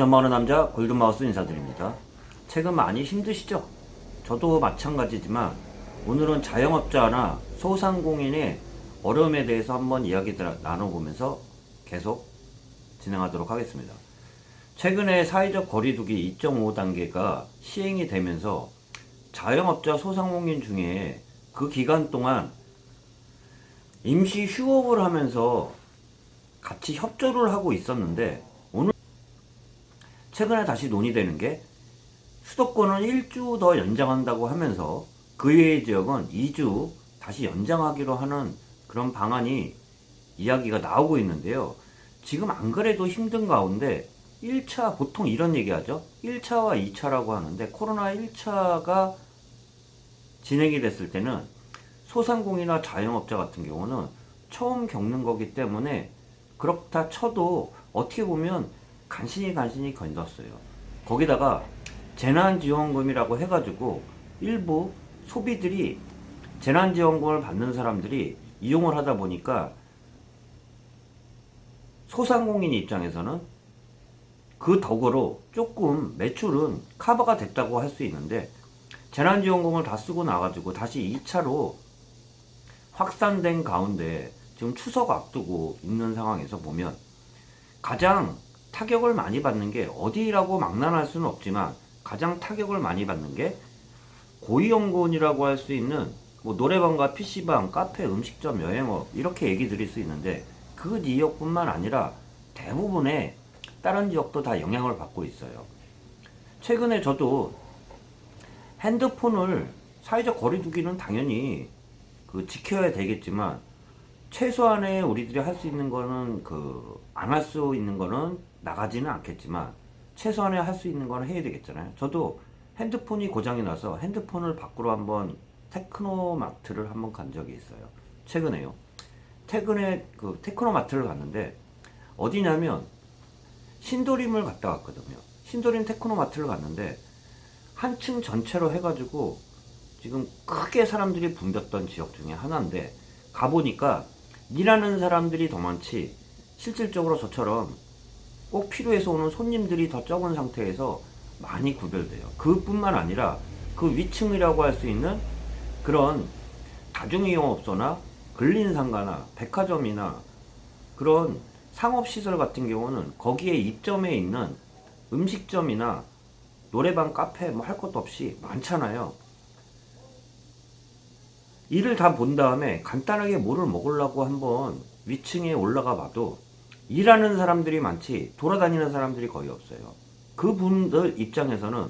전망하는 남자 골든마우스 인사드립니다. 최근 많이 힘드시죠? 저도 마찬가지지만 오늘은 자영업자나 소상공인의 어려움에 대해서 한번 이야기들 나눠보면서 계속 진행하도록 하겠습니다. 최근에 사회적 거리두기 2.5단계가 시행이 되면서 자영업자 소상공인 중에 그 기간 동안 임시 휴업을 하면서 같이 협조를 하고 있었는데 최근에 다시 논의되는 게 수도권은 1주 더 연장한다고 하면서 그 외의 지역은 2주 다시 연장하기로 하는 그런 방안이 이야기가 나오고 있는데요. 지금 안 그래도 힘든 가운데 1차 보통 이런 얘기 하죠. 1차와 2차라고 하는데 코로나 1차가 진행이 됐을 때는 소상공인이나 자영업자 같은 경우는 처음 겪는 거기 때문에 그렇다 쳐도 어떻게 보면 간신히 견뎠어요. 거기다가 재난지원금이라고 해가지고 일부 소비들이 재난지원금을 받는 사람들이 이용을 하다 보니까 소상공인 입장에서는 그 덕으로 조금 매출은 커버가 됐다고 할 수 있는데 재난지원금을 다 쓰고 나가지고 다시 2차로 확산된 가운데 지금 추석 앞두고 있는 상황에서 보면 가장 타격을 많이 받는 게 어디라고 망라할 수는 없지만 가장 타격을 많이 받는 게 고위험군이라고 할 수 있는 뭐 노래방과 PC방, 카페, 음식점, 여행업 이렇게 얘기 드릴 수 있는데 그 지역뿐만 아니라 대부분의 다른 지역도 다 영향을 받고 있어요. 최근에 저도 핸드폰을 사회적 거리두기는 당연히 지켜야 되겠지만 최소한의 우리들이 할 수 있는 거는 안 할 수 있는 거는 나가지는 않겠지만 최소한의 할 수 있는 거는 해야 되겠잖아요. 저도 핸드폰이 고장이 나서 핸드폰을 밖으로 한번 테크노마트를 한번 간 적이 있어요. 최근에요. 최근에 테크노마트를 갔는데 어디냐면 신도림을 갔다 왔거든요. 신도림 테크노마트를 갔는데 한층 전체로 해가지고 지금 크게 사람들이 붐볐던 지역 중에 하나인데 가보니까 일하는 사람들이 더 많지 실질적으로 저처럼 꼭 필요해서 오는 손님들이 더 적은 상태에서 많이 구별돼요. 그뿐만 아니라 그 위층이라고 할 수 있는 그런 다중이용업소나 근린상가나 백화점이나 그런 상업시설 같은 경우는 거기에 입점해 있는 음식점이나 노래방, 카페 뭐 할 것도 없이 많잖아요. 이를 다 본 다음에 간단하게 뭐를 먹으려고 한번 위층에 올라가 봐도 일하는 사람들이 많지 돌아다니는 사람들이 거의 없어요. 그분들 입장에서는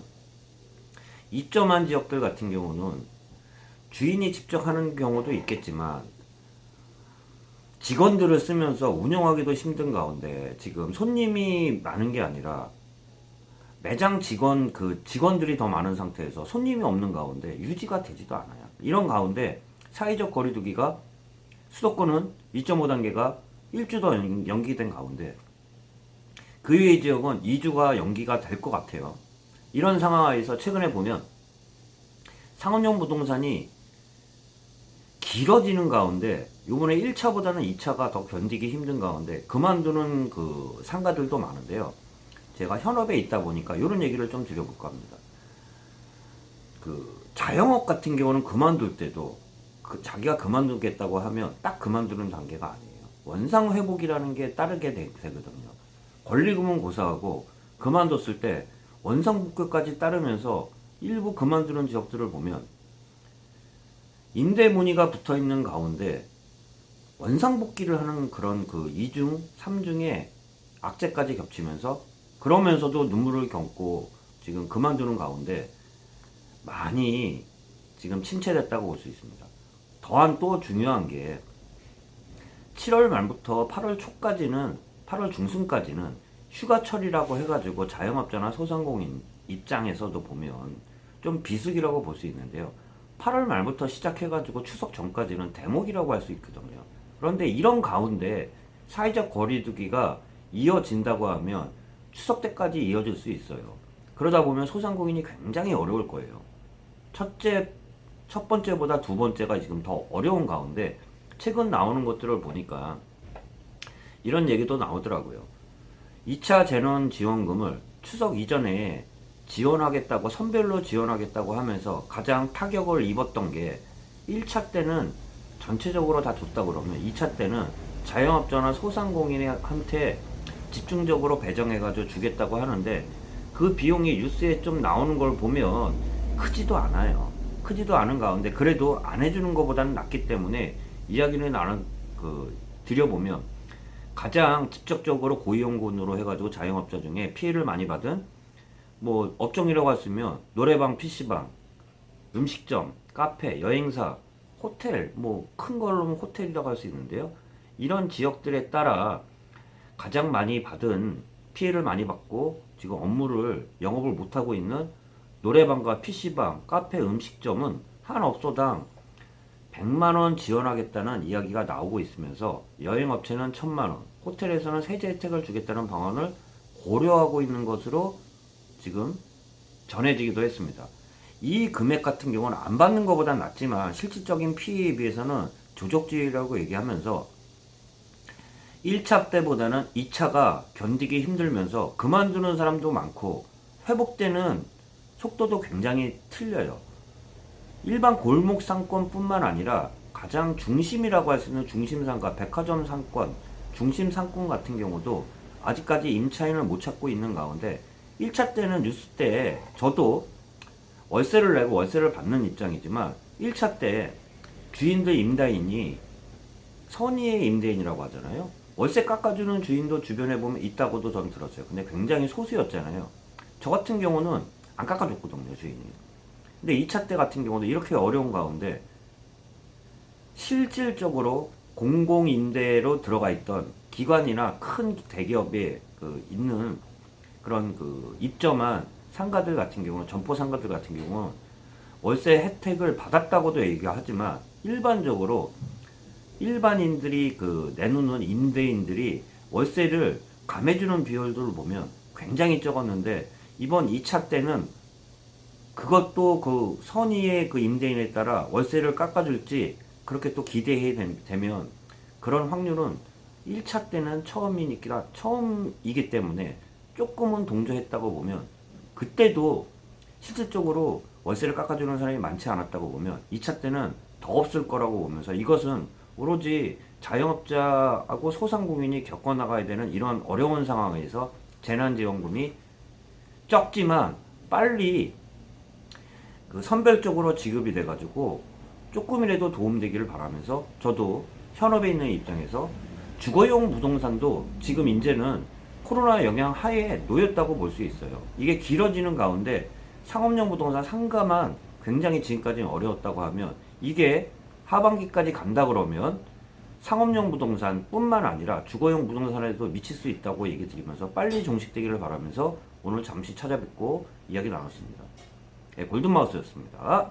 입점한 지역들 같은 경우는 주인이 직접 하는 경우도 있겠지만 직원들을 쓰면서 운영하기도 힘든 가운데 지금 손님이 많은 게 아니라 매장 직원들이 더 많은 상태에서 손님이 없는 가운데 유지가 되지도 않아요. 이런 가운데 사회적 거리두기가 수도권은 2.5단계가 1주 더 연기된 가운데 그 외의 지역은 2주가 연기가 될 것 같아요. 이런 상황에서 최근에 보면 상업용 부동산이 길어지는 가운데 요번에 1차보다는 2차가 더 견디기 힘든 가운데 그만두는 상가들도 많은데요. 제가 현업에 있다 보니까 이런 얘기를 좀 드려볼까 합니다. 자영업 같은 경우는 그만둘 때도 자기가 그만두겠다고 하면 딱 그만두는 단계가 아니에요. 원상회복이라는 게 따르게 되거든요. 권리금은 고사하고 그만뒀을 때 원상복구까지 따르면서 일부 그만두는 지역들을 보면 임대 문의가 붙어 있는 가운데 원상복귀를 하는 그런 2중, 3중에 악재까지 겹치면서 그러면서도 눈물을 겪고 지금 그만두는 가운데 많이 지금 침체됐다고 볼 수 있습니다. 더한 또 중요한 게 7월 말부터 8월 초까지는 8월 중순까지는 휴가철이라고 해가지고 자영업자나 소상공인 입장에서도 보면 좀 비수기라고 볼 수 있는데요. 8월 말부터 시작해가지고 추석 전까지는 대목이라고 할 수 있거든요. 그런데 이런 가운데 사회적 거리두기가 이어진다고 하면 추석 때까지 이어질 수 있어요. 그러다 보면 소상공인이 굉장히 어려울 거예요. 첫 번째보다 두 번째가 지금 더 어려운 가운데 최근 나오는 것들을 보니까 이런 얘기도 나오더라고요. 2차 재난지원금을 추석 이전에 지원하겠다고 선별로 지원하겠다고 하면서 가장 타격을 입었던 게 1차 때는 전체적으로 다 줬다 그러면 2차 때는 자영업자나 소상공인한테 집중적으로 배정해가지고 주겠다고 하는데 그 비용이 뉴스에 좀 나오는 걸 보면 크지도 않아요. 크지도 않은 가운데 그래도 안 해주는 것보다는 낫기 때문에 이야기를 드려보면 가장 직접적으로 고위험군으로 해가지고 자영업자 중에 피해를 많이 받은 뭐 업종이라고 했으면 노래방, PC방, 음식점, 카페, 여행사, 호텔, 뭐 큰 걸로는 호텔이라고 할 수 있는데요. 이런 지역들에 따라 가장 많이 받은 피해를 많이 받고 지금 영업을 못하고 있는 노래방과 PC방, 카페, 음식점은 한 업소당 100만원 지원하겠다는 이야기가 나오고 있으면서 여행업체는 1000만원, 호텔에서는 세제 혜택을 주겠다는 방안을 고려하고 있는 것으로 지금 전해지기도 했습니다. 이 금액 같은 경우는 안 받는 것보다 낫지만 실질적인 피해에 비해서는 조적지라고 얘기하면서 1차 때보다는 2차가 견디기 힘들면서 그만두는 사람도 많고 회복되는 속도도 굉장히 틀려요. 일반 골목 상권뿐만 아니라 가장 중심이라고 할 수 있는 중심상가, 백화점 상권, 중심 상권 같은 경우도 아직까지 임차인을 못 찾고 있는 가운데 1차 때는 뉴스 때 저도 월세를 내고 월세를 받는 입장이지만 1차 때 주인들 임대인이 선의의 임대인이라고 하잖아요. 월세 깎아주는 주인도 주변에 보면 있다고도 전 들었어요. 근데 굉장히 소수였잖아요. 저 같은 경우는 안 깎아줬거든요, 주인이. 근데 2차 때 같은 경우도 이렇게 어려운 가운데 실질적으로 공공임대로 들어가 있던 기관이나 큰 대기업에 있는 그런 입점한 상가들 같은 경우는, 점포 상가들 같은 경우는 월세 혜택을 받았다고도 얘기하지만 일반적으로 일반인들이 내놓는 임대인들이 월세를 감해주는 비율들을 보면 굉장히 적었는데 이번 2차 때는 그것도 선의의 임대인에 따라 월세를 깎아줄지 그렇게 또 기대되면 그런 확률은 1차 때는 처음이기 때문에 조금은 동조했다고 보면 그때도 실질적으로 월세를 깎아주는 사람이 많지 않았다고 보면 2차 때는 더 없을 거라고 보면서 이것은 오로지 자영업자하고 소상공인이 겪어나가야 되는 이런 어려운 상황에서 재난지원금이 적지만 빨리 선별적으로 지급이 돼가지고 조금이라도 도움되기를 바라면서 저도 현업에 있는 입장에서 주거용 부동산도 지금 이제는 코로나 영향 하에 놓였다고 볼 수 있어요. 이게 길어지는 가운데 상업용 부동산 상가만 굉장히 지금까지는 어려웠다고 하면 이게 하반기까지 간다 그러면 상업용 부동산 뿐만 아니라 주거용 부동산에도 미칠 수 있다고 얘기 드리면서 빨리 종식되기를 바라면서 오늘 잠시 찾아뵙고 이야기 나눴습니다. 네, 골든마우스였습니다.